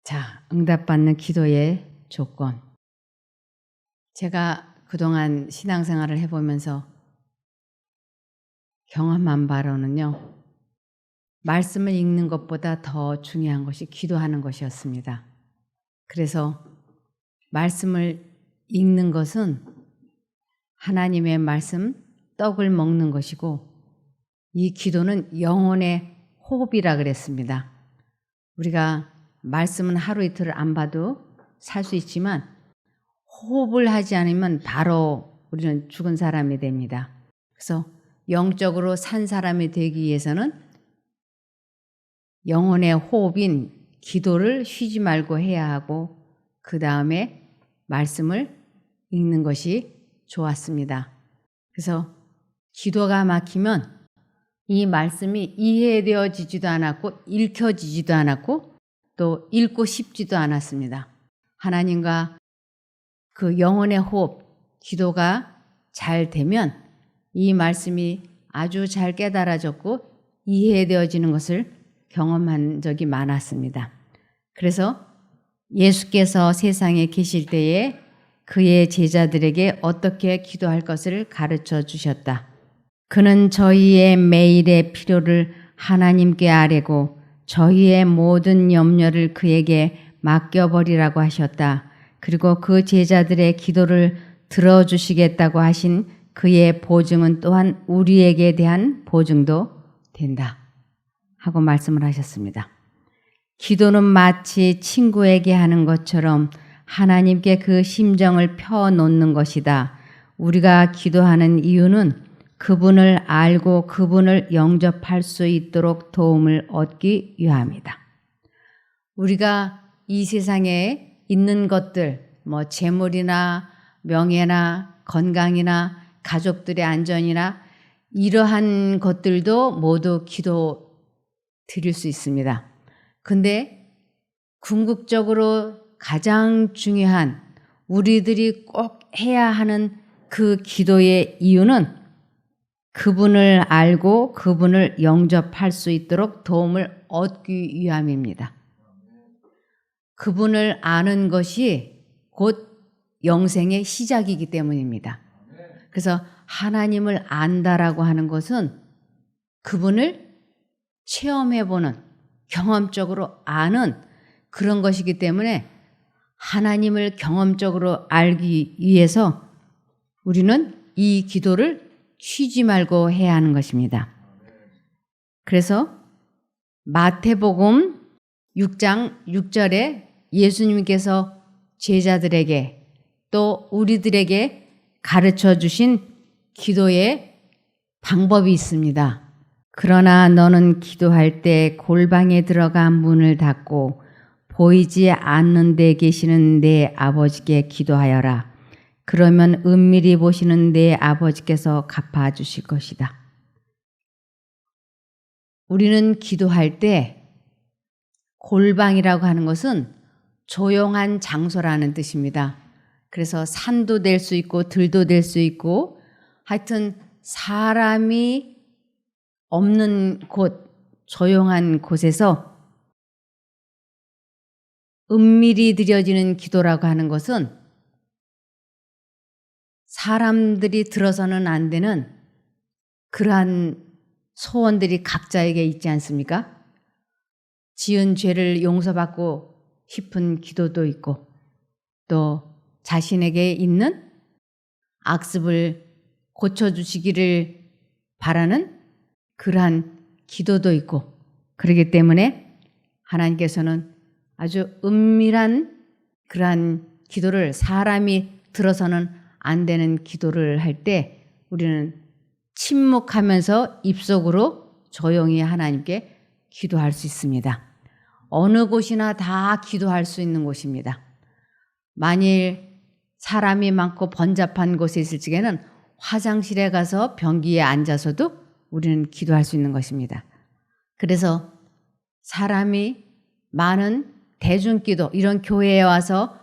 자, 응답받는 기도의 조건. 제가 그동안 신앙생활을 해보면서 경험한 바로는요, 말씀을 읽는 것보다 더 중요한 것이 기도하는 것이었습니다. 그래서 말씀을 읽는 것은 하나님의 말씀, 떡을 먹는 것이고, 이 기도는 영혼의 호흡이라 그랬습니다. 우리가 말씀은 하루 이틀을 안 봐도 살 수 있지만 호흡을 하지 않으면 바로 우리는 죽은 사람이 됩니다. 그래서 영적으로 산 사람이 되기 위해서는 영혼의 호흡인 기도를 쉬지 말고 해야 하고, 그 다음에 말씀을 읽는 것이 좋았습니다. 그래서 기도가 막히면 이 말씀이 이해되어지지도 않았고 읽혀지지도 않았고 또 읽고 싶지도 않았습니다. 하나님과 그 영혼의 호흡, 기도가 잘 되면 이 말씀이 아주 잘 깨달아졌고 이해되어지는 것을 경험한 적이 많았습니다. 그래서 예수께서 세상에 계실 때에 그의 제자들에게 어떻게 기도할 것을 가르쳐 주셨다. 그는 저희의 매일의 필요를 하나님께 아뢰고 저희의 모든 염려를 그에게 맡겨버리라고 하셨다. 그리고 그 제자들의 기도를 들어주시겠다고 하신 그의 보증은 또한 우리에게 대한 보증도 된다 하고 말씀을 하셨습니다. 기도는 마치 친구에게 하는 것처럼 하나님께 그 심정을 펴놓는 것이다. 우리가 기도하는 이유는 그분을 알고 그분을 영접할 수 있도록 도움을 얻기 위함이다. 우리가 이 세상에 있는 것들, 재물이나 명예나 건강이나 가족들의 안전이나 이러한 것들도 모두 기도 드릴 수 있습니다. 근데 궁극적으로 가장 중요한 우리들이 꼭 해야 하는 그 기도의 이유는 그분을 알고 그분을 영접할 수 있도록 도움을 얻기 위함입니다. 그분을 아는 것이 곧 영생의 시작이기 때문입니다. 그래서 하나님을 안다라고 하는 것은 그분을 체험해보는, 경험적으로 아는 그런 것이기 때문에 하나님을 경험적으로 알기 위해서 우리는 이 기도를 쉬지 말고 해야 하는 것입니다. 그래서 마태복음 6장 6절에 예수님께서 제자들에게 또 우리들에게 가르쳐 주신 기도의 방법이 있습니다. 그러나 너는 기도할 때 골방에 들어가 문을 닫고 보이지 않는 데 계시는 내 아버지께 기도하여라. 그러면 은밀히 보시는 내 아버지께서 갚아주실 것이다. 우리는 기도할 때 골방이라고 하는 것은 조용한 장소라는 뜻입니다. 그래서 산도 될 수 있고 들도 될 수 있고 하여튼 사람이 없는 곳, 조용한 곳에서 은밀히 드려지는 기도라고 하는 것은 사람들이 들어서는 안 되는 그러한 소원들이 각자에게 있지 않습니까? 지은 죄를 용서받고 싶은 기도도 있고 또 자신에게 있는 악습을 고쳐주시기를 바라는 그러한 기도도 있고, 그렇기 때문에 하나님께서는 아주 은밀한 그러한 기도를, 사람이 들어서는 안 되는 기도를 할 때 우리는 침묵하면서 입속으로 조용히 하나님께 기도할 수 있습니다. 어느 곳이나 다 기도할 수 있는 곳입니다. 만일 사람이 많고 번잡한 곳에 있을 적에는 화장실에 가서 변기에 앉아서도 우리는 기도할 수 있는 것입니다. 그래서 사람이 많은 대중기도, 이런 교회에 와서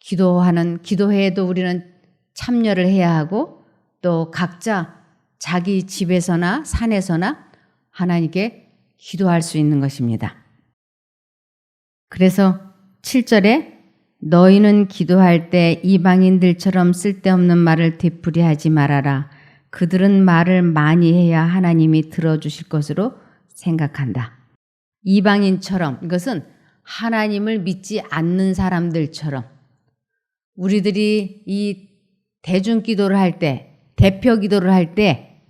기도하는 기도회에도 우리는 참여를 해야 하고 또 각자 자기 집에서나 산에서나 하나님께 기도할 수 있는 것입니다. 그래서 7절에 너희는 기도할 때 이방인들처럼 쓸데없는 말을 되풀이하지 말아라. 그들은 말을 많이 해야 하나님이 들어주실 것으로 생각한다. 이방인처럼, 이것은 하나님을 믿지 않는 사람들처럼 우리들이 이 대중 기도를 할 때, 대표 기도를 할 때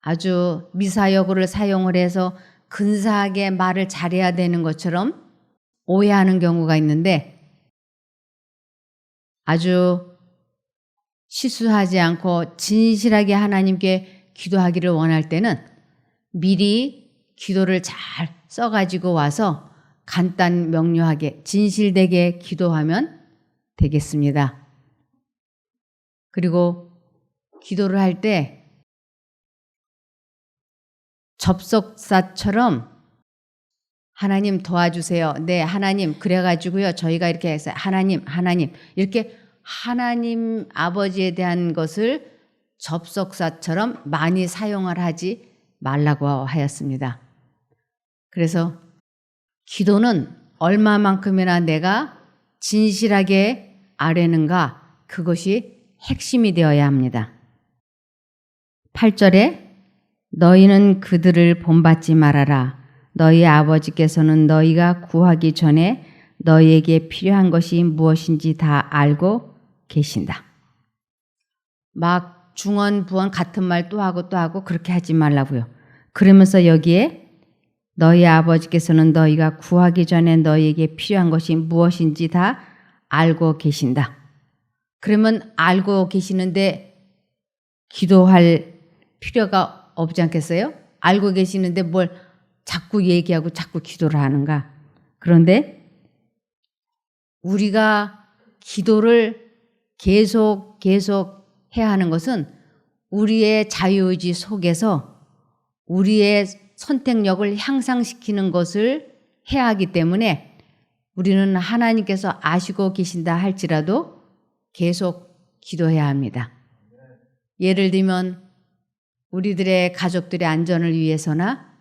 아주 미사여구를 사용을 해서 근사하게 말을 잘해야 되는 것처럼 오해하는 경우가 있는데, 아주 실수하지 않고 진실하게 하나님께 기도하기를 원할 때는 미리 기도를 잘 써가지고 와서 간단 명료하게 진실되게 기도하면 되겠습니다. 그리고 기도를 할 때 접속사처럼 하나님 도와주세요. 네, 하나님 그래가지고요. 저희가 이렇게 해서 하나님 이렇게 하나님 아버지에 대한 것을 접속사처럼 많이 사용을 하지 말라고 하였습니다. 그래서 기도는 얼마만큼이나 내가 진실하게 아뢰는가, 그것이 핵심이 되어야 합니다. 8절에 너희는 그들을 본받지 말아라. 너희 아버지께서는 너희가 구하기 전에 너희에게 필요한 것이 무엇인지 다 알고 계신다. 막 중언부언 같은 말 또 하고 그렇게 하지 말라고요. 그러면서 여기에 너희 아버지께서는 너희가 구하기 전에 너희에게 필요한 것이 무엇인지 다 알고 계신다. 그러면 알고 계시는데 기도할 필요가 없지 않겠어요? 알고 계시는데 뭘 자꾸 얘기하고 자꾸 기도를 하는가? 그런데 우리가 기도를 계속 해야 하는 것은 우리의 자유의지 속에서 우리의 선택력을 향상시키는 것을 해야 하기 때문에 우리는 하나님께서 아시고 계신다 할지라도 계속 기도해야 합니다. 예를 들면 우리들의 가족들의 안전을 위해서나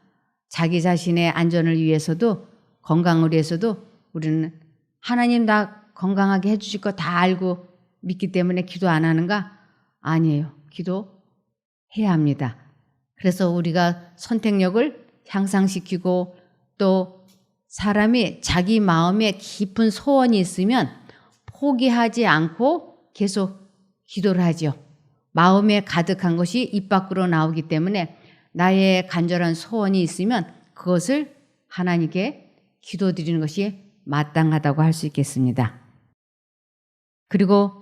자기 자신의 안전을 위해서도, 건강을 위해서도 우리는 하나님 나 건강하게 해주실 거 다 알고 믿기 때문에 기도 안 하는가? 아니에요. 기도해야 합니다. 그래서 우리가 선택력을 향상시키고, 또 사람이 자기 마음에 깊은 소원이 있으면 포기하지 않고 계속 기도를 하죠. 마음에 가득한 것이 입 밖으로 나오기 때문에 나의 간절한 소원이 있으면 그것을 하나님께 기도드리는 것이 마땅하다고 할 수 있겠습니다. 그리고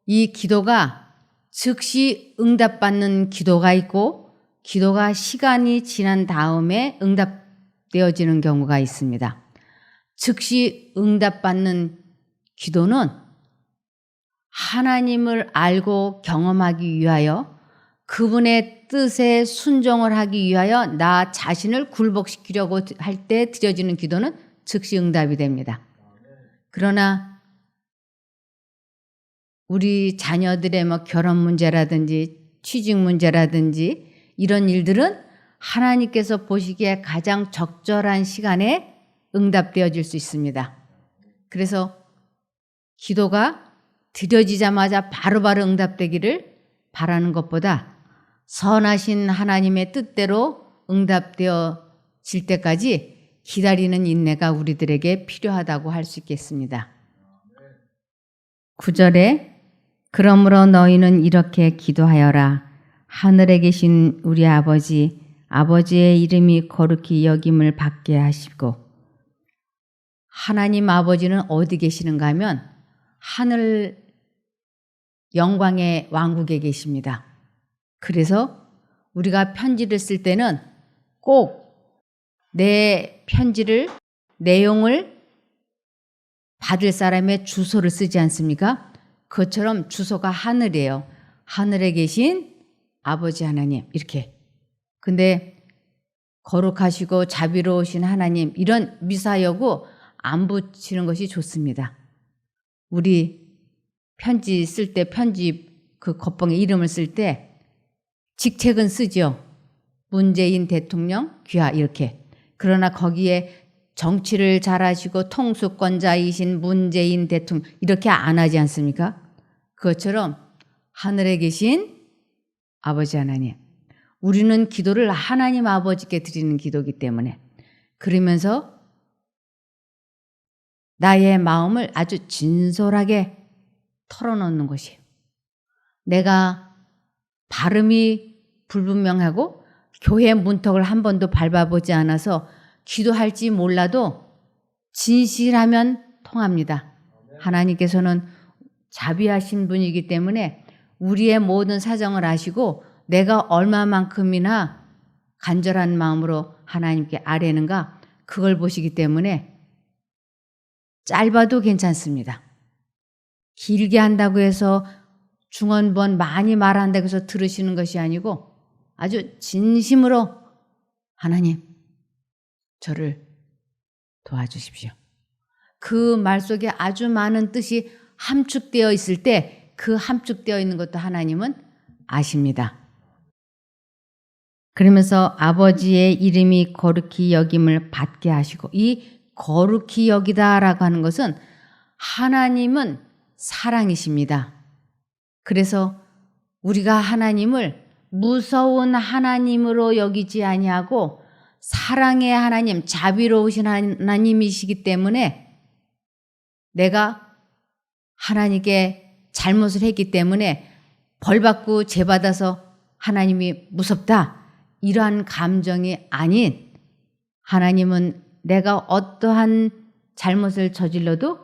이 기도가 즉시 응답받는 기도가 있고 기도가 시간이 지난 다음에 응답되어지는 경우가 있습니다. 즉시 응답받는 기도는 하나님을 알고 경험하기 위하여 그분의 뜻에 순종을 하기 위하여 나 자신을 굴복시키려고 할 때 드려지는 기도는 즉시 응답이 됩니다. 그러나 우리 자녀들의 결혼 문제라든지 취직 문제라든지 이런 일들은 하나님께서 보시기에 가장 적절한 시간에 응답되어질 수 있습니다. 그래서 기도가 드려지자마자 바로바로 응답되기를 바라는 것보다 선하신 하나님의 뜻대로 응답되어질 때까지 기다리는 인내가 우리들에게 필요하다고 할 수 있겠습니다. 9절에 그러므로 너희는 이렇게 기도하여라. 하늘에 계신 우리 아버지, 아버지의 이름이 거룩히 여김을 받게 하시고. 하나님 아버지는 어디 계시는가 하면 하늘 영광의 왕국에 계십니다. 그래서 우리가 편지를 쓸 때는 꼭 내 편지를 내용을 받을 사람의 주소를 쓰지 않습니까? 그것처럼 주소가 하늘이에요. 하늘에 계신 아버지 하나님 이렇게. 근데 거룩하시고 자비로우신 하나님 이런 미사여구 안 붙이는 것이 좋습니다. 우리 편지 쓸 때 편지 그 겉봉에 이름을 쓸 때 직책은 쓰죠. 문재인 대통령 귀하 이렇게. 그러나 거기에 정치를 잘하시고 통수권자이신 문재인 대통령 이렇게 안 하지 않습니까? 그것처럼 하늘에 계신 아버지 하나님, 우리는 기도를 하나님 아버지께 드리는 기도이기 때문에 그러면서 나의 마음을 아주 진솔하게 털어놓는 것이에요. 내가 발음이 불분명하고 교회 문턱을 한 번도 밟아보지 않아서 기도할지 몰라도 진실하면 통합니다. 하나님께서는 자비하신 분이기 때문에 우리의 모든 사정을 아시고 내가 얼마만큼이나 간절한 마음으로 하나님께 아뢰는가 그걸 보시기 때문에 짧아도 괜찮습니다. 길게 한다고 해서 중언부언 많이 말한다고 해서 들으시는 것이 아니고 아주 진심으로 하나님 저를 도와주십시오. 그 말 속에 아주 많은 뜻이 함축되어 있을 때 그 함축되어 있는 것도 하나님은 아십니다. 그러면서 아버지의 이름이 거룩히 여김을 받게 하시고 이 거룩히 여기다라고 하는 것은 하나님은 사랑이십니다. 그래서 우리가 하나님을 무서운 하나님으로 여기지 아니하고 사랑의 하나님, 자비로우신 하나님이시기 때문에 내가 하나님께 잘못을 했기 때문에 벌받고 죄받아서 하나님이 무섭다 이러한 감정이 아닌 하나님은 내가 어떠한 잘못을 저질러도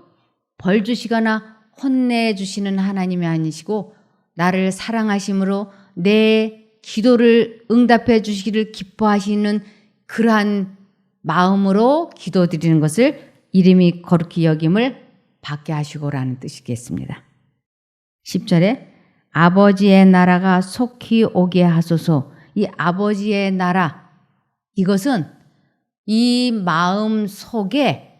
벌 주시거나 혼내주시는 하나님이 아니시고 나를 사랑하심으로 내 기도를 응답해 주시기를 기뻐하시는 그러한 마음으로 기도드리는 것을 이름이 거룩히 여김을 받게 하시고라는 뜻이겠습니다. 10절에 아버지의 나라가 속히 오게 하소서. 이 아버지의 나라 이것은 이 마음 속에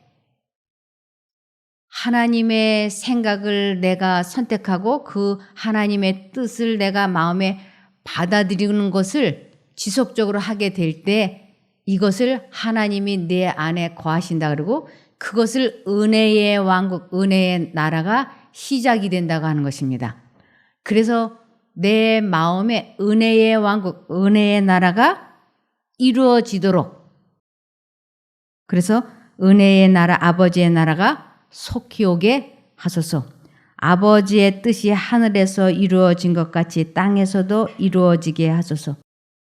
하나님의 생각을 내가 선택하고 그 하나님의 뜻을 내가 마음에 받아들이는 것을 지속적으로 하게 될 때 이것을 하나님이 내 안에 거하신다 그러고 그것을 은혜의 왕국, 은혜의 나라가 시작이 된다고 하는 것입니다. 그래서 내 마음에 은혜의 왕국, 은혜의 나라가 이루어지도록 그래서 은혜의 나라, 아버지의 나라가 속히 오게 하소서. 아버지의 뜻이 하늘에서 이루어진 것 같이 땅에서도 이루어지게 하소서.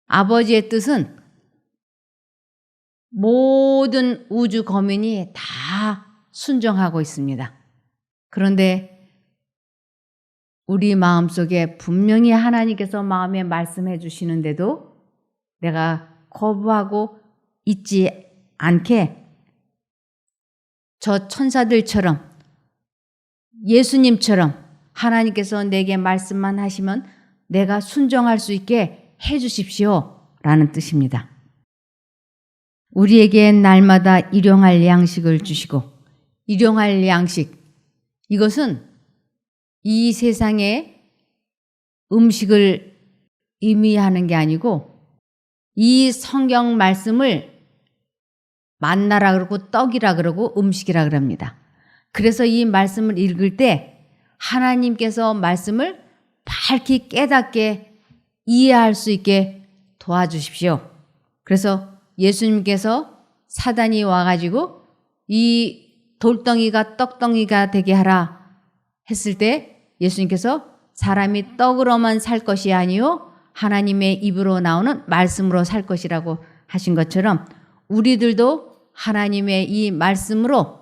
아버지의 뜻은 모든 우주 거민이 다 순종하고 있습니다. 그런데 우리 마음속에 분명히 하나님께서 마음에 말씀해 주시는데도 내가 거부하고 있지 않게 저 천사들처럼 예수님처럼 하나님께서 내게 말씀만 하시면 내가 순종할 수 있게 해 주십시오 라는 뜻입니다. 우리에게 날마다 일용할 양식을 주시고 일용할 양식 이것은 이 세상의 음식을 의미하는 게 아니고 이 성경 말씀을 만나라 그러고 떡이라 그러고 음식이라 그럽니다. 그래서 이 말씀을 읽을 때 하나님께서 말씀을 밝히 깨닫게 이해할 수 있게 도와주십시오. 그래서 예수님께서 사단이 와가지고 이 돌덩이가 떡덩이가 되게 하라 했을 때 예수님께서 사람이 떡으로만 살 것이 아니요 하나님의 입으로 나오는 말씀으로 살 것이라고 하신 것처럼 우리들도 하나님의 이 말씀으로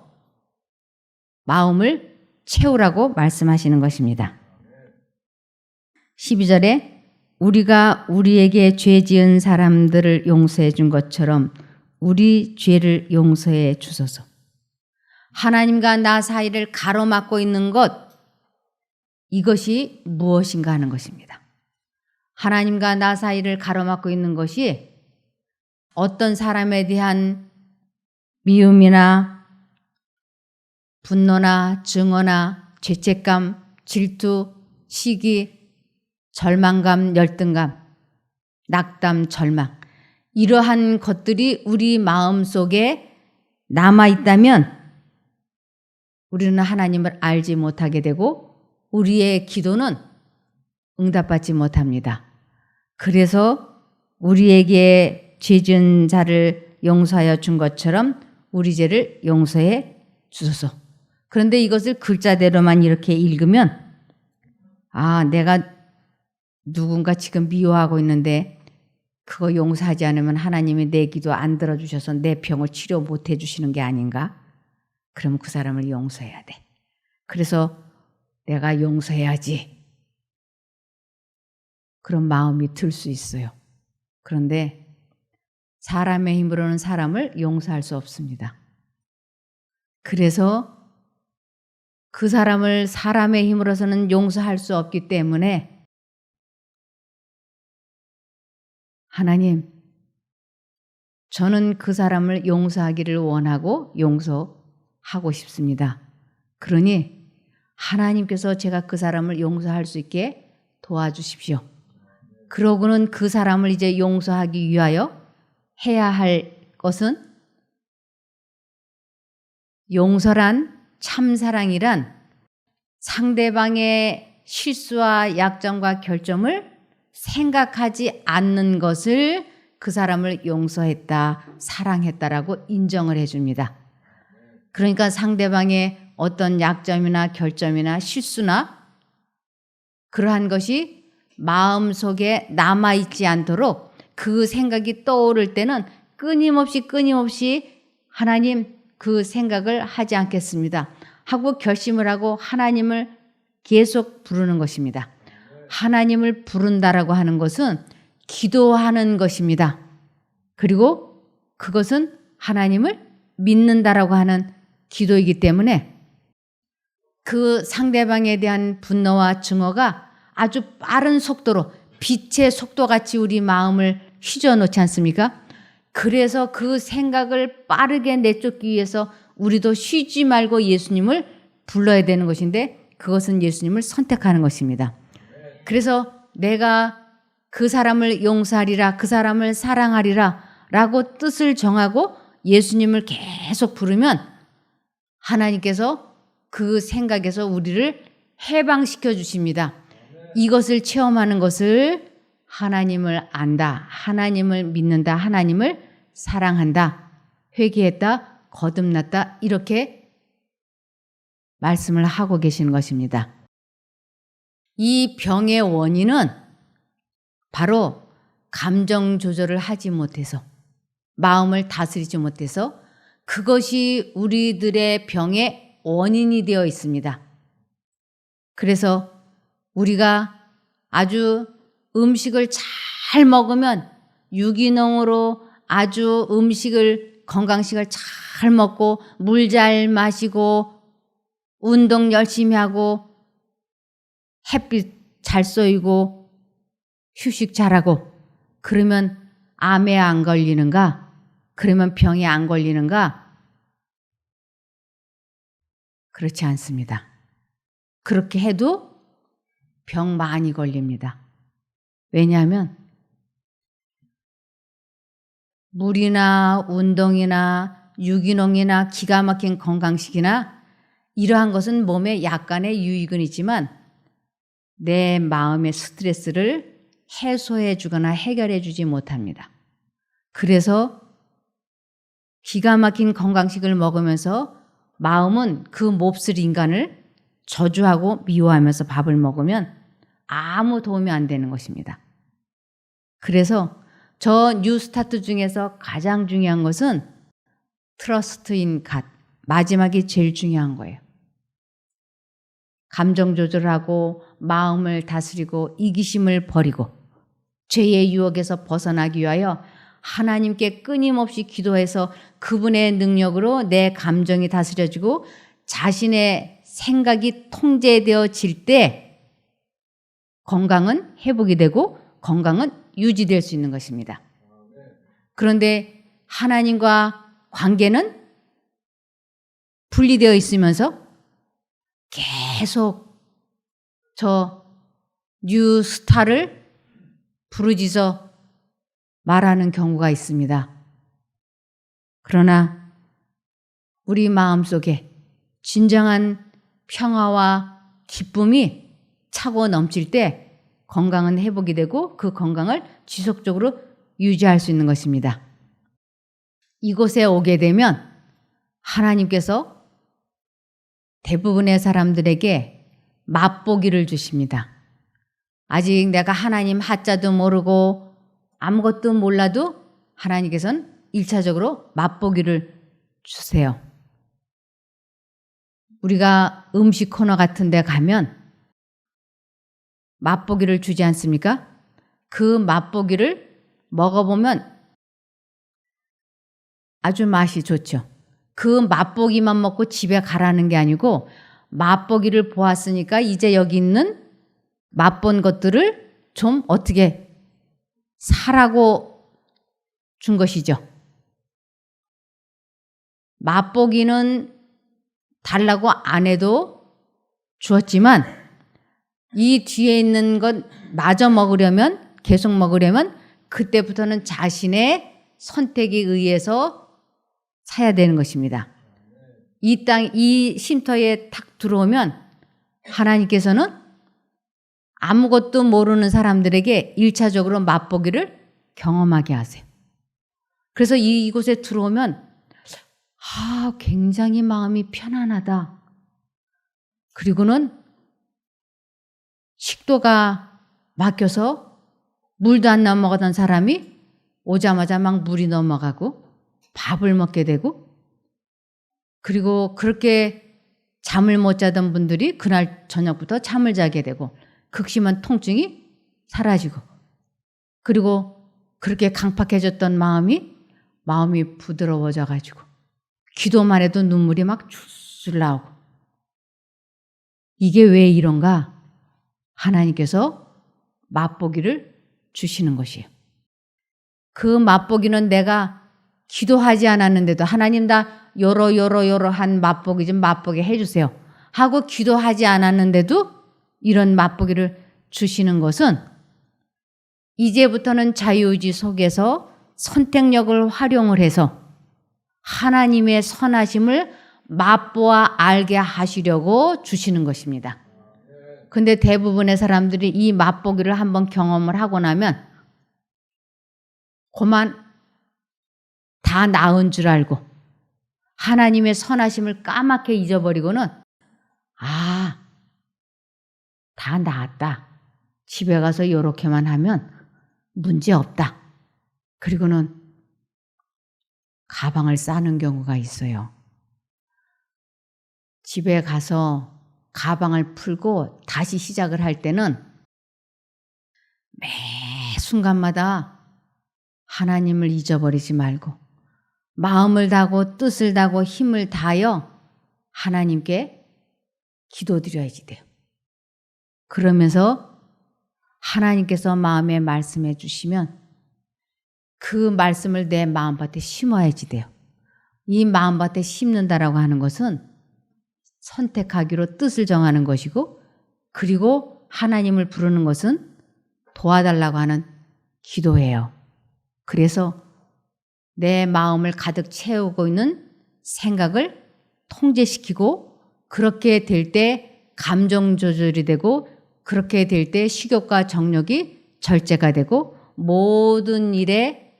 마음을 채우라고 말씀하시는 것입니다. 12절에 우리가 우리에게 죄 지은 사람들을 용서해 준 것처럼 우리 죄를 용서해 주소서. 하나님과 나 사이를 가로막고 있는 것 이것이 무엇인가 하는 것입니다. 하나님과 나 사이를 가로막고 있는 것이 어떤 사람에 대한 미움이나 분노나 증오나 죄책감, 질투, 시기, 절망감, 열등감, 낙담, 절망 이러한 것들이 우리 마음속에 남아 있다면 우리는 하나님을 알지 못하게 되고 우리의 기도는 응답받지 못합니다. 그래서 우리에게 죄 지은 자를 용서하여 준 것처럼 우리 죄를 용서해 주소서. 그런데 이것을 글자대로만 이렇게 읽으면 내가 누군가 지금 미워하고 있는데 그거 용서하지 않으면 하나님이 내 기도 안 들어주셔서 내 병을 치료 못 해주시는 게 아닌가? 그럼 그 사람을 용서해야 돼. 그래서 내가 용서해야지. 그런 마음이 들 수 있어요. 그런데 사람의 힘으로는 사람을 용서할 수 없습니다. 그래서 그 사람을 사람의 힘으로서는 용서할 수 없기 때문에 하나님, 저는 그 사람을 용서하기를 원하고 용서하고 싶습니다. 그러니 하나님께서 제가 그 사람을 용서할 수 있게 도와주십시오. 그러고는 그 사람을 이제 용서하기 위하여 해야 할 것은 용서란 참사랑이란 상대방의 실수와 약점과 결점을 생각하지 않는 것을 그 사람을 용서했다, 사랑했다라고 인정을 해줍니다. 그러니까 상대방의 어떤 약점이나 결점이나 실수나 그러한 것이 마음속에 남아있지 않도록 그 생각이 떠오를 때는 끊임없이 하나님 그 생각을 하지 않겠습니다 하고 결심을 하고 하나님을 계속 부르는 것입니다. 하나님을 부른다라고 하는 것은 기도하는 것입니다. 그리고 그것은 하나님을 믿는다라고 하는 기도이기 때문에 그 상대방에 대한 분노와 증오가 아주 빠른 속도로 빛의 속도같이 우리 마음을 휘저어놓지 않습니까? 그래서 그 생각을 빠르게 내쫓기 위해서 우리도 쉬지 말고 예수님을 불러야 되는 것인데 그것은 예수님을 선택하는 것입니다. 그래서 내가 그 사람을 용서하리라, 그 사람을 사랑하리라 라고 뜻을 정하고 예수님을 계속 부르면 하나님께서 그 생각에서 우리를 해방시켜 주십니다. 이것을 체험하는 것을 하나님을 안다, 하나님을 믿는다, 하나님을 사랑한다, 회개했다, 거듭났다 이렇게 말씀을 하고 계시는 것입니다. 이 병의 원인은 바로 감정 조절을 하지 못해서 마음을 다스리지 못해서 그것이 우리들의 병의 원인이 되어 있습니다. 그래서 우리가 아주 음식을 잘 먹으면 유기농으로 아주 건강식을 잘 먹고 물 잘 마시고 운동 열심히 하고 햇빛 잘 쏘이고 휴식 잘하고 그러면 암에 안 걸리는가? 그러면 병에 안 걸리는가? 그렇지 않습니다. 그렇게 해도 병 많이 걸립니다. 왜냐하면 물이나 운동이나 유기농이나 기가 막힌 건강식이나 이러한 것은 몸에 약간의 유익은 있지만 내 마음의 스트레스를 해소해 주거나 해결해 주지 못합니다. 그래서 기가 막힌 건강식을 먹으면서 마음은 그 몹쓸 인간을 저주하고 미워하면서 밥을 먹으면 아무 도움이 안 되는 것입니다. 그래서 저 뉴스타트 중에서 가장 중요한 것은 트러스트 인 갓, 마지막이 제일 중요한 거예요. 감정 조절하고 마음을 다스리고 이기심을 버리고 죄의 유혹에서 벗어나기 위하여 하나님께 끊임없이 기도해서 그분의 능력으로 내 감정이 다스려지고 자신의 생각이 통제되어질 때 건강은 회복이 되고 건강은 유지될 수 있는 것입니다. 그런데 하나님과 관계는 분리되어 있으면서 계속 저 뉴스타를 부르짖어 말하는 경우가 있습니다. 그러나 우리 마음속에 진정한 평화와 기쁨이 차고 넘칠 때 건강은 회복이 되고 그 건강을 지속적으로 유지할 수 있는 것입니다. 이곳에 오게 되면 하나님께서 대부분의 사람들에게 맛보기를 주십니다. 아직 내가 하나님 하자도 모르고 아무것도 몰라도 하나님께서는 1차적으로 맛보기를 주세요. 우리가 음식 코너 같은 데 가면 맛보기를 주지 않습니까? 그 맛보기를 먹어보면 아주 맛이 좋죠. 그 맛보기만 먹고 집에 가라는 게 아니고 맛보기를 보았으니까 이제 여기 있는 맛본 것들을 좀 어떻게 사라고 준 것이죠. 맛보기는 달라고 안 해도 주었지만 이 뒤에 있는 것 마저 먹으려면 계속 먹으려면 그때부터는 자신의 선택에 의해서 사야 되는 것입니다. 이 쉼터에 탁 들어오면 하나님께서는 아무것도 모르는 사람들에게 1차적으로 맛보기를 경험하게 하세요. 그래서 이곳에 들어오면 굉장히 마음이 편안하다. 그리고는 식도가 막혀서 물도 안 넘어가던 사람이 오자마자 막 물이 넘어가고 밥을 먹게 되고 그리고 그렇게 잠을 못 자던 분들이 그날 저녁부터 잠을 자게 되고 극심한 통증이 사라지고 그리고 그렇게 강팍해졌던 마음이 부드러워져 가지고 기도만 해도 눈물이 막 줄줄 나오고 이게 왜 이런가? 하나님께서 맛보기를 주시는 것이에요. 그 맛보기는 내가 기도하지 않았는데도 하나님 나 요러한 맛보기 좀 맛보게 해주세요 하고 기도하지 않았는데도 이런 맛보기를 주시는 것은 이제부터는 자유의지 속에서 선택력을 활용을 해서 하나님의 선하심을 맛보아 알게 하시려고 주시는 것입니다. 근데 대부분의 사람들이 이 맛보기를 한번 경험을 하고 나면 그만 다 나은 줄 알고 하나님의 선하심을 까맣게 잊어버리고는 다 나았다. 집에 가서 이렇게만 하면 문제 없다. 그리고는 가방을 싸는 경우가 있어요. 집에 가서 가방을 풀고 다시 시작을 할 때는 매 순간마다 하나님을 잊어버리지 말고 마음을 다하고 뜻을 다하고 힘을 다하여 하나님께 기도드려야지 돼요. 그러면서 하나님께서 마음에 말씀해 주시면 그 말씀을 내 마음밭에 심어야지 돼요. 이 마음밭에 심는다라고 하는 것은 선택하기로 뜻을 정하는 것이고 그리고 하나님을 부르는 것은 도와달라고 하는 기도예요. 그래서 내 마음을 가득 채우고 있는 생각을 통제시키고 그렇게 될 때 감정 조절이 되고 그렇게 될 때 식욕과 정욕이 절제가 되고 모든 일에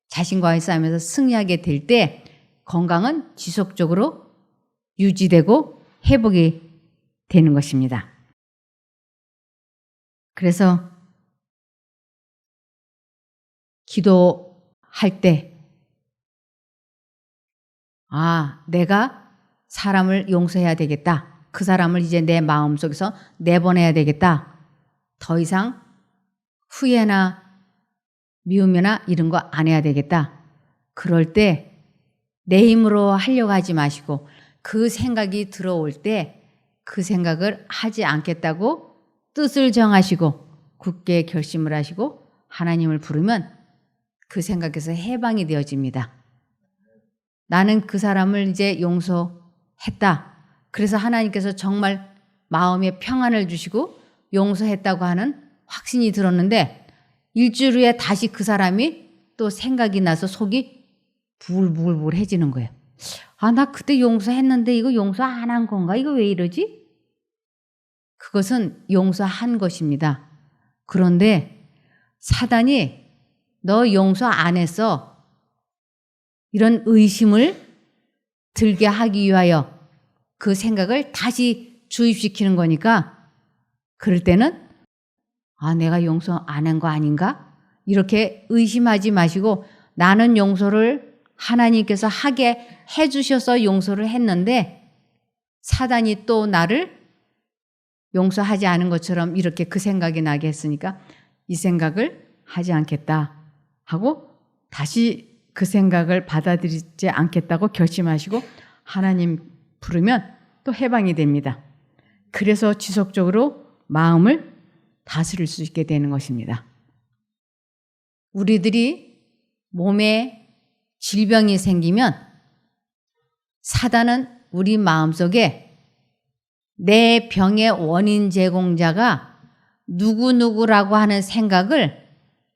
자신과의 싸움에서 승리하게 될 때 건강은 지속적으로 유지되고 회복이 되는 것입니다. 그래서 기도할 때 내가 사람을 용서해야 되겠다. 그 사람을 이제 내 마음속에서 내보내야 되겠다. 더 이상 후회나 미움이나 이런 거 안 해야 되겠다. 그럴 때 내 힘으로 하려고 하지 마시고 그 생각이 들어올 때 그 생각을 하지 않겠다고 뜻을 정하시고 굳게 결심을 하시고 하나님을 부르면 그 생각에서 해방이 되어집니다. 나는 그 사람을 이제 용서했다. 그래서 하나님께서 정말 마음에 평안을 주시고 용서했다고 하는 확신이 들었는데 일주일 후에 다시 그 사람이 또 생각이 나서 속이 부글부글부글해지는 거예요. 아, 나 그때 용서했는데 이거 용서 안 한 건가? 이거 왜 이러지? 그것은 용서한 것입니다. 그런데 사단이 너 용서 안 했어. 이런 의심을 들게 하기 위하여 그 생각을 다시 주입시키는 거니까 그럴 때는 아, 내가 용서 안 한 거 아닌가? 이렇게 의심하지 마시고 나는 용서를 하나님께서 하게 해주셔서 용서를 했는데 사단이 또 나를 용서하지 않은 것처럼 이렇게 그 생각이 나게 했으니까 이 생각을 하지 않겠다 하고 다시 그 생각을 받아들이지 않겠다고 결심하시고 하나님 부르면 또 해방이 됩니다. 그래서 지속적으로 마음을 다스릴 수 있게 되는 것입니다. 우리들이 몸에 질병이 생기면 사단은 우리 마음속에 내 병의 원인 제공자가 누구누구라고 하는 생각을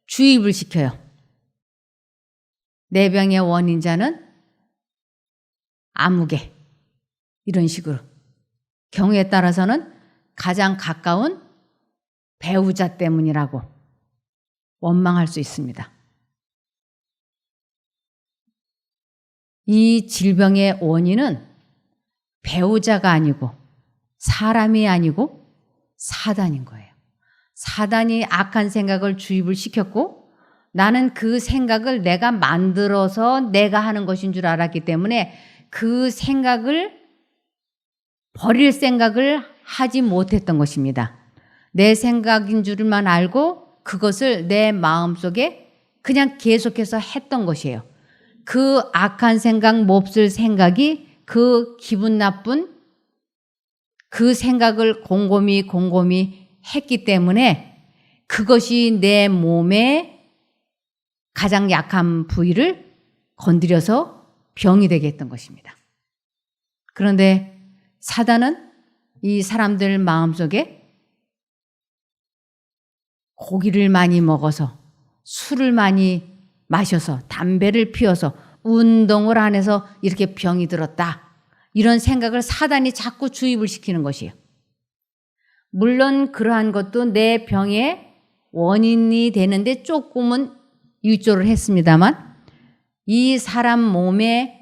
주입을 시켜요. 내 병의 원인자는 아무개 이런 식으로 경우에 따라서는 가장 가까운 배우자 때문이라고 원망할 수 있습니다. 이 질병의 원인은 배우자가 아니고 사람이 아니고 사단인 거예요. 사단이 악한 생각을 주입을 시켰고 나는 그 생각을 내가 만들어서 내가 하는 것인 줄 알았기 때문에 그 생각을 버릴 생각을 하지 못했던 것입니다. 내 생각인 줄만 알고 그것을 내 마음속에 그냥 계속해서 했던 것이에요. 그 악한 생각, 몹쓸 생각이 그 기분 나쁜 그 생각을 곰곰이 했기 때문에 그것이 내 몸의 가장 약한 부위를 건드려서 병이 되게 했던 것입니다. 그런데 사단은 이 사람들 마음속에 고기를 많이 먹어서 술을 많이 마셔서 담배를 피워서 운동을 안 해서 이렇게 병이 들었다. 이런 생각을 사단이 자꾸 주입을 시키는 것이에요. 물론 그러한 것도 내 병의 원인이 되는데 조금은 일조를 했습니다만 이 사람 몸의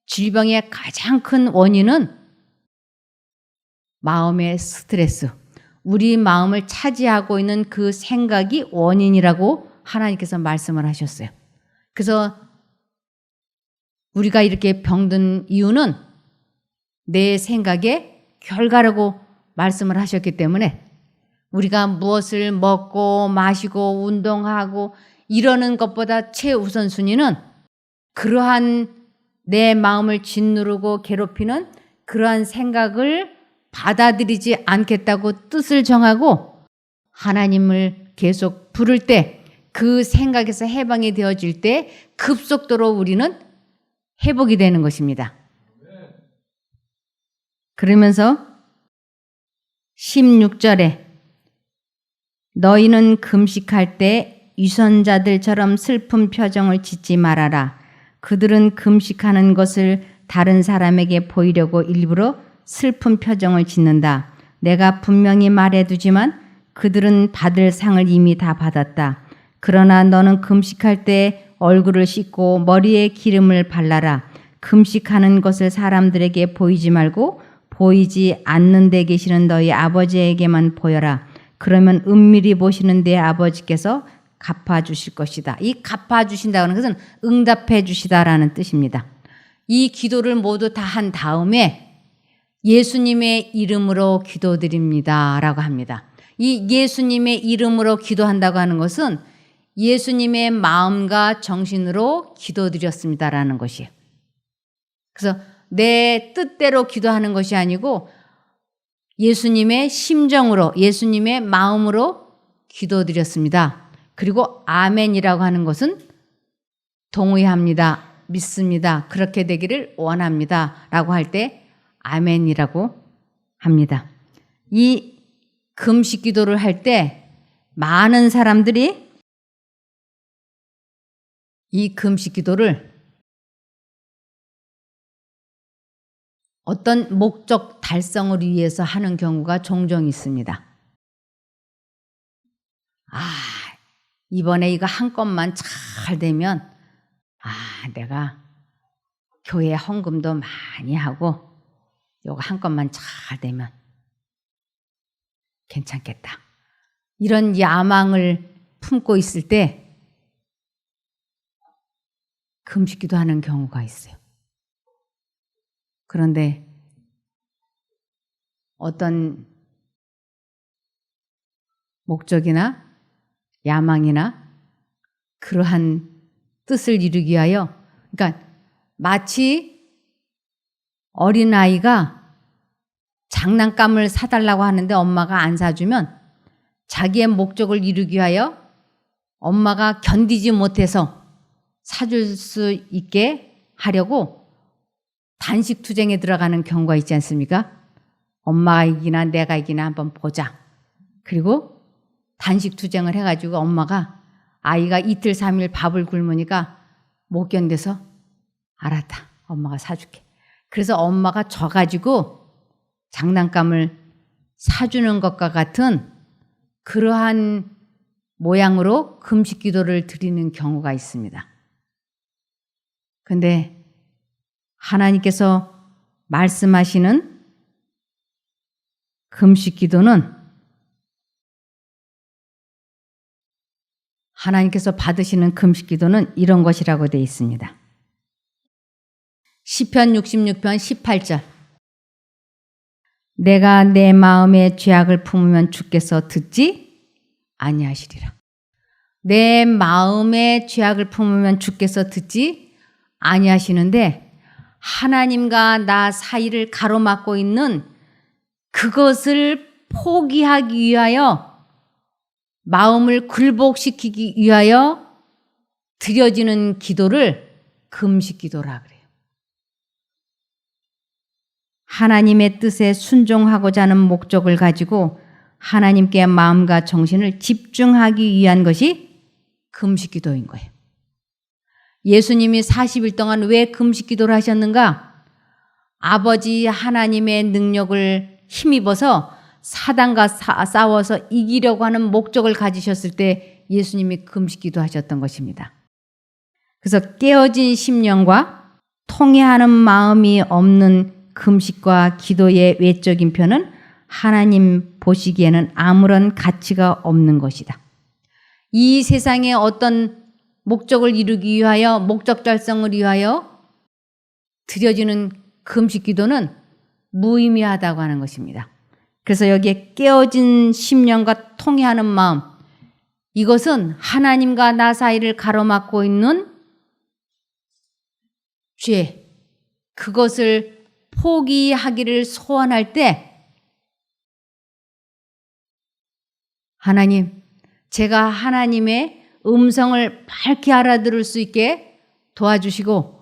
질병의 가장 큰 원인은 마음의 스트레스, 우리 마음을 차지하고 있는 그 생각이 원인이라고 하나님께서 말씀을 하셨어요. 그래서 우리가 이렇게 병든 이유는 내 생각의 결과라고 말씀을 하셨기 때문에 우리가 무엇을 먹고 마시고 운동하고 이러는 것보다 최우선순위는 그러한 내 마음을 짓누르고 괴롭히는 그러한 생각을 받아들이지 않겠다고 뜻을 정하고 하나님을 계속 부를 때 그 생각에서 해방이 되어질 때 급속도로 우리는 회복이 되는 것입니다. 그러면서 16절에 너희는 금식할 때 유선자들처럼 슬픈 표정을 짓지 말아라. 그들은 금식하는 것을 다른 사람에게 보이려고 일부러 슬픈 표정을 짓는다. 내가 분명히 말해두지만 그들은 받을 상을 이미 다 받았다. 그러나 너는 금식할 때 얼굴을 씻고 머리에 기름을 발라라. 금식하는 것을 사람들에게 보이지 말고 보이지 않는 데 계시는 너희 아버지에게만 보여라. 그러면 은밀히 보시는 내 아버지께서 갚아주실 것이다. 이 갚아주신다는 것은 응답해 주시다라는 뜻입니다. 이 기도를 모두 다 한 다음에 예수님의 이름으로 기도드립니다 라고 합니다. 이 예수님의 이름으로 기도한다고 하는 것은 예수님의 마음과 정신으로 기도드렸습니다라는 것이에요. 그래서 내 뜻대로 기도하는 것이 아니고 예수님의 심정으로 예수님의 마음으로 기도드렸습니다. 그리고 아멘이라고 하는 것은 동의합니다. 믿습니다. 그렇게 되기를 원합니다. 라고 할 때 아멘이라고 합니다. 이 금식 기도를 할 때 많은 사람들이 이 금식 기도를 어떤 목적 달성을 위해서 하는 경우가 종종 있습니다. 이번에 이거 한 건만 잘 되면 내가 교회 헌금도 많이 하고 이거 한 건만 잘 되면 괜찮겠다. 이런 야망을 품고 있을 때 금식기도 하는 경우가 있어요. 그런데 어떤 목적이나 야망이나 그러한 뜻을 이루기 위하여, 그러니까 마치 어린아이가 장난감을 사달라고 하는데 엄마가 안 사주면 자기의 목적을 이루기 위하여 엄마가 견디지 못해서 사줄 수 있게 하려고 단식 투쟁에 들어가는 경우가 있지 않습니까? 엄마가 이기나 내가 이기나 한번 보자. 그리고 단식 투쟁을 해가지고 엄마가 아이가 이틀 3일 밥을 굶으니까 못 견뎌서 알았다. 엄마가 사줄게. 그래서 엄마가 져가지고 장난감을 사주는 것과 같은 그러한 모양으로 금식 기도를 드리는 경우가 있습니다. 근데 하나님께서 말씀하시는 금식 기도는 하나님께서 받으시는 금식 기도는 이런 것이라고 되어 있습니다. 시편 66편 18절. 내가 내 마음의 죄악을 품으면 주께서 듣지 아니하시리라. 내 마음의 죄악을 품으면 주께서 듣지 아니하시는데 하나님과 나 사이를 가로막고 있는 그것을 포기하기 위하여 마음을 굴복시키기 위하여 드려지는 기도를 금식 기도라 그래요. 하나님의 뜻에 순종하고자 하는 목적을 가지고 하나님께 마음과 정신을 집중하기 위한 것이 금식 기도인 거예요. 예수님이 40일 동안 왜 금식 기도를 하셨는가? 아버지 하나님의 능력을 힘입어서 사단과 싸워서 이기려고 하는 목적을 가지셨을 때 예수님이 금식 기도하셨던 것입니다. 그래서 깨어진 심령과 통회하는 마음이 없는 금식과 기도의 외적인 표는 하나님 보시기에는 아무런 가치가 없는 것이다. 이 세상에 어떤 목적을 이루기 위하여 목적 달성을 위하여 드려지는 금식 기도는 무의미하다고 하는 것입니다. 그래서 여기에 깨어진 심령과 통회하는 마음, 이것은 하나님과 나 사이를 가로막고 있는 죄, 그것을 포기하기를 소원할 때 하나님, 제가 하나님의 음성을 밝게 알아들을 수 있게 도와주시고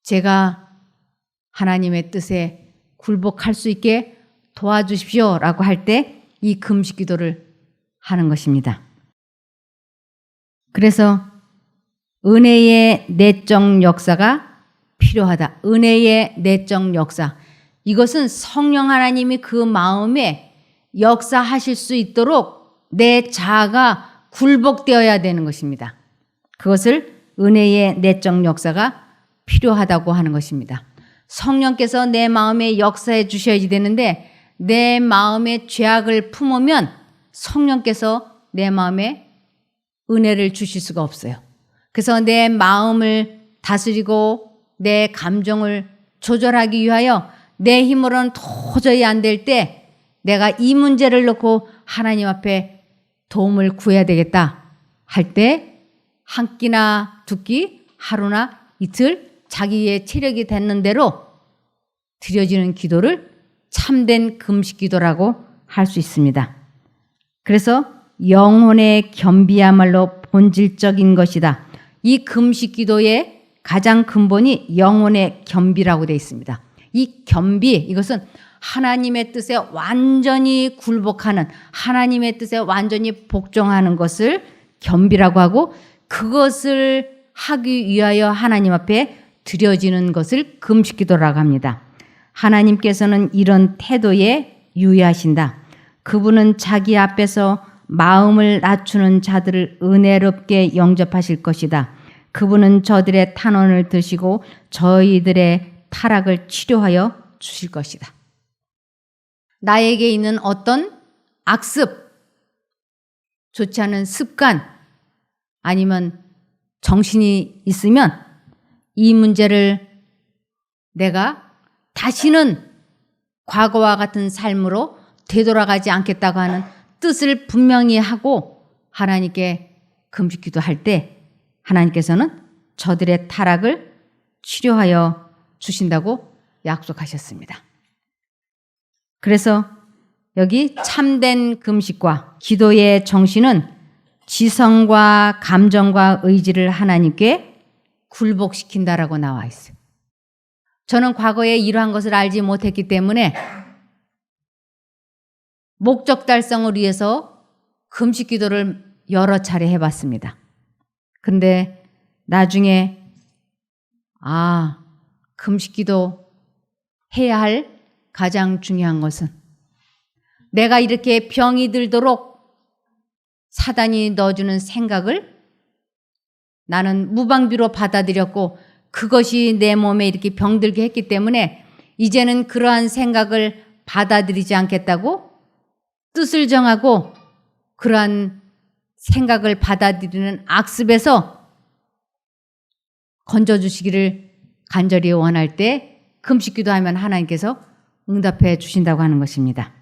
제가 하나님의 뜻에 굴복할 수 있게 도와주십시오 라고 할 때 이 금식 기도를 하는 것입니다. 그래서 은혜의 내적 역사가 필요하다. 은혜의 내적 역사. 이것은 성령 하나님이 그 마음에 역사하실 수 있도록 내 자아가 굴복되어야 되는 것입니다. 그것을 은혜의 내적 역사가 필요하다고 하는 것입니다. 성령께서 내 마음에 역사해 주셔야 되는데 내 마음에 죄악을 품으면 성령께서 내 마음에 은혜를 주실 수가 없어요. 그래서 내 마음을 다스리고 내 감정을 조절하기 위하여 내 힘으로는 도저히 안 될 때 내가 이 문제를 놓고 하나님 앞에 도움을 구해야 되겠다 할 때 한 끼나 두 끼, 하루나 이틀 자기의 체력이 닿는 대로 드려지는 기도를 참된 금식 기도라고 할 수 있습니다. 그래서 영혼의 겸비야말로 본질적인 것이다. 이 금식 기도의 가장 근본이 영혼의 겸비라고 되어 있습니다. 이 겸비, 이것은 하나님의 뜻에 완전히 굴복하는, 하나님의 뜻에 완전히 복종하는 것을 겸비라고 하고 그것을 하기 위하여 하나님 앞에 드려지는 것을 금식 기도라고 합니다. 하나님께서는 이런 태도에 유의하신다. 그분은 자기 앞에서 마음을 낮추는 자들을 은혜롭게 영접하실 것이다. 그분은 저들의 탄원을 드시고 저희들의 타락을 치료하여 주실 것이다. 나에게 있는 어떤 악습, 좋지 않은 습관, 아니면 정신이 있으면 이 문제를 내가 다시는 과거와 같은 삶으로 되돌아가지 않겠다고 하는 뜻을 분명히 하고 하나님께 금식기도 할 때 하나님께서는 저들의 타락을 치료하여 주신다고 약속하셨습니다. 그래서 여기 참된 금식과 기도의 정신은 지성과 감정과 의지를 하나님께 굴복시킨다라고 나와 있어요. 저는 과거에 이러한 것을 알지 못했기 때문에 목적 달성을 위해서 금식 기도를 여러 차례 해봤습니다. 근데 나중에 금식 기도 해야 할 가장 중요한 것은 내가 이렇게 병이 들도록 사단이 넣어주는 생각을 나는 무방비로 받아들였고 그것이 내 몸에 이렇게 병들게 했기 때문에 이제는 그러한 생각을 받아들이지 않겠다고 뜻을 정하고 그러한 생각을 받아들이는 악습에서 건져주시기를 간절히 원할 때 금식 기도하면 하나님께서 응답해 주신다고 하는 것입니다.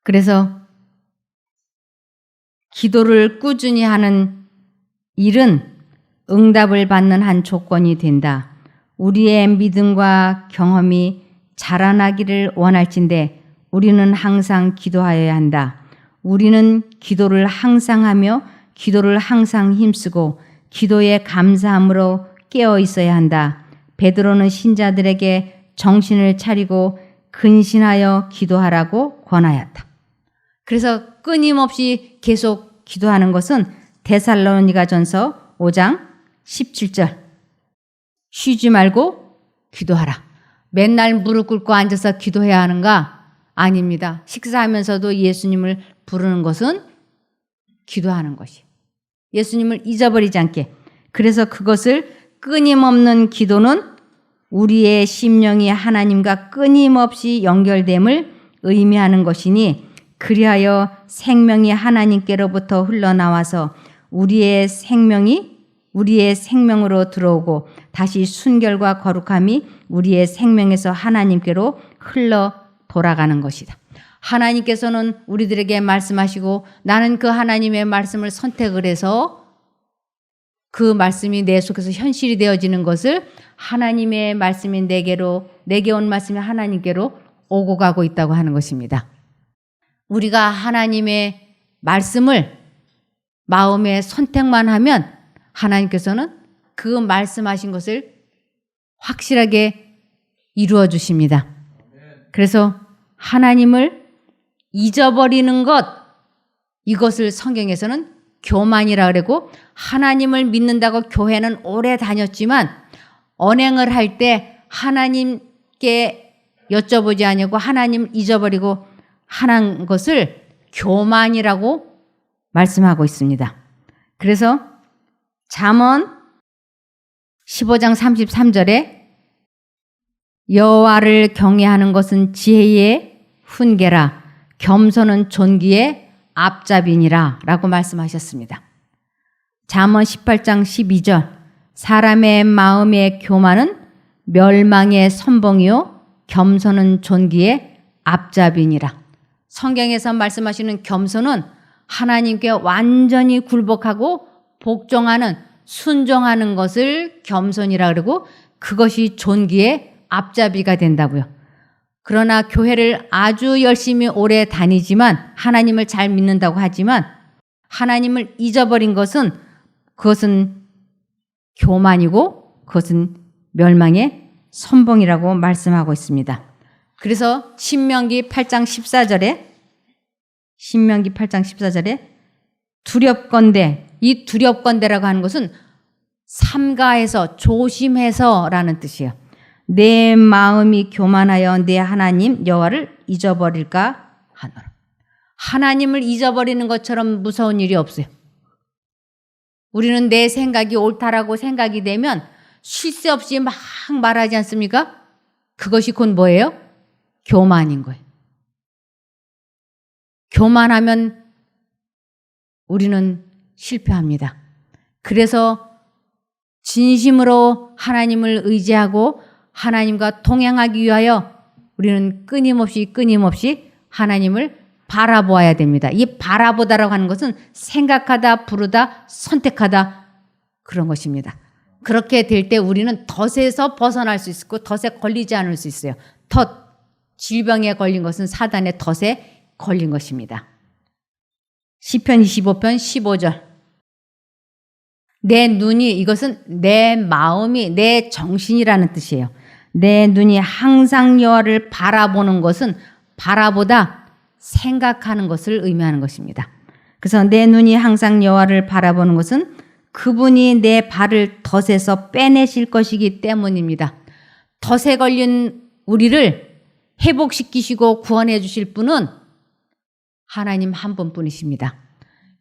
그래서 기도를 꾸준히 하는 일은 응답을 받는 한 조건이 된다. 우리의 믿음과 경험이 자라나기를 원할진대 우리는 항상 기도하여야 한다. 우리는 기도를 항상 하며 기도를 항상 힘쓰고 기도에 감사함으로 깨어 있어야 한다. 베드로는 신자들에게 정신을 차리고 근신하여 기도하라고 권하였다. 그래서 끊임없이 계속 기도하는 것은 데살로니가전서 5장 17절 쉬지 말고 기도하라. 맨날 무릎 꿇고 앉아서 기도해야 하는가? 아닙니다. 식사하면서도 예수님을 부르는 것은 기도하는 것이에요. 예수님을 잊어버리지 않게. 그래서 그것을 끊임없는 기도는 우리의 심령이 하나님과 끊임없이 연결됨을 의미하는 것이니 그리하여 생명이 하나님께로부터 흘러나와서 우리의 생명으로 들어오고 다시 순결과 거룩함이 우리의 생명에서 하나님께로 흘러 돌아가는 것이다. 하나님께서는 우리들에게 말씀하시고 나는 그 하나님의 말씀을 선택을 해서 그 말씀이 내 속에서 현실이 되어지는 것을 하나님의 말씀이 내게 온 말씀이 하나님께로 오고 가고 있다고 하는 것입니다. 우리가 하나님의 말씀을 마음에 선택만 하면 하나님께서는 그 말씀하신 것을 확실하게 이루어 주십니다. 그래서 하나님을 잊어버리는 것, 이것을 성경에서는 교만이라 그러고 하나님을 믿는다고 교회는 오래 다녔지만 언행을 할 때 하나님께 여쭤보지 않고 하나님을 잊어버리고 하는 것을 교만이라고 말씀하고 있습니다. 그래서 잠언 15장 33절에 여호와를 경외하는 것은 지혜의 훈계라 겸손은 존귀의 앞잡이니라 라고 말씀하셨습니다. 잠언 18장 12절 사람의 마음의 교만은 멸망의 선봉이요 겸손은 존귀의 앞잡이니라. 성경에서 말씀하시는 겸손은 하나님께 완전히 굴복하고 복종하는 순종하는 것을 겸손이라 그러고 그것이 존귀의 앞잡이가 된다고요. 그러나 교회를 아주 열심히 오래 다니지만 하나님을 잘 믿는다고 하지만 하나님을 잊어버린 것은 그것은 교만이고 그것은 멸망의 선봉이라고 말씀하고 있습니다. 그래서 신명기 8장 14절에 두렵건대, 이 두렵건대라고 하는 것은 삼가해서 조심해서라는 뜻이에요. 내 마음이 교만하여 내 하나님 여호와를 잊어버릴까 하노라. 하나님을 잊어버리는 것처럼 무서운 일이 없어요. 우리는 내 생각이 옳다라고 생각이 되면 쉴 새 없이 막 말하지 않습니까? 그것이 곧 뭐예요? 교만인 거예요. 교만하면 우리는 실패합니다. 그래서 진심으로 하나님을 의지하고 하나님과 동행하기 위하여 우리는 끊임없이 하나님을 바라보아야 됩니다. 이 바라보다라고 하는 것은 생각하다, 부르다, 선택하다 그런 것입니다. 그렇게 될 때 우리는 덫에서 벗어날 수 있고 덫에 걸리지 않을 수 있어요. 덫, 질병에 걸린 것은 사단의 덫에 걸린 것입니다. 시편 25편 15절. 내 눈이, 이것은 내 마음이, 내 정신이라는 뜻이에요. 내 눈이 항상 여호와를 바라보는 것은 바라보다 생각하는 것을 의미하는 것입니다. 그래서 내 눈이 항상 여호와를 바라보는 것은 그분이 내 발을 덫에서 빼내실 것이기 때문입니다. 덫에 걸린 우리를 회복시키시고 구원해 주실 분은 하나님 한 분뿐이십니다.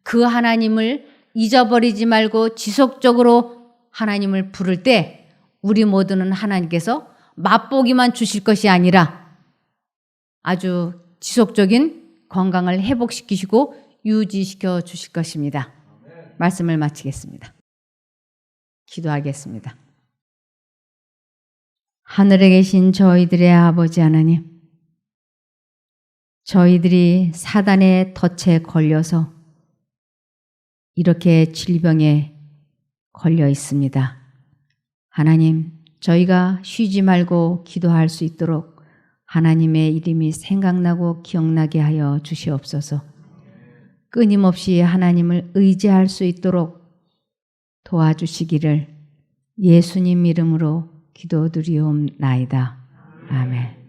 그 하나님을 잊어버리지 말고 지속적으로 하나님을 부를 때 우리 모두는 하나님께서 맛보기만 주실 것이 아니라 아주 지속적인 건강을 회복시키시고 유지시켜 주실 것입니다. 말씀을 마치겠습니다. 기도하겠습니다. 하늘에 계신 저희들의 아버지 하나님, 저희들이 사단의 덫에 걸려서 이렇게 질병에 걸려 있습니다. 하나님, 저희가 쉬지 말고 기도할 수 있도록 하나님의 이름이 생각나고 기억나게 하여 주시옵소서. 끊임없이 하나님을 의지할 수 있도록 도와주시기를 예수님 이름으로 기도드리옵나이다. 아멘.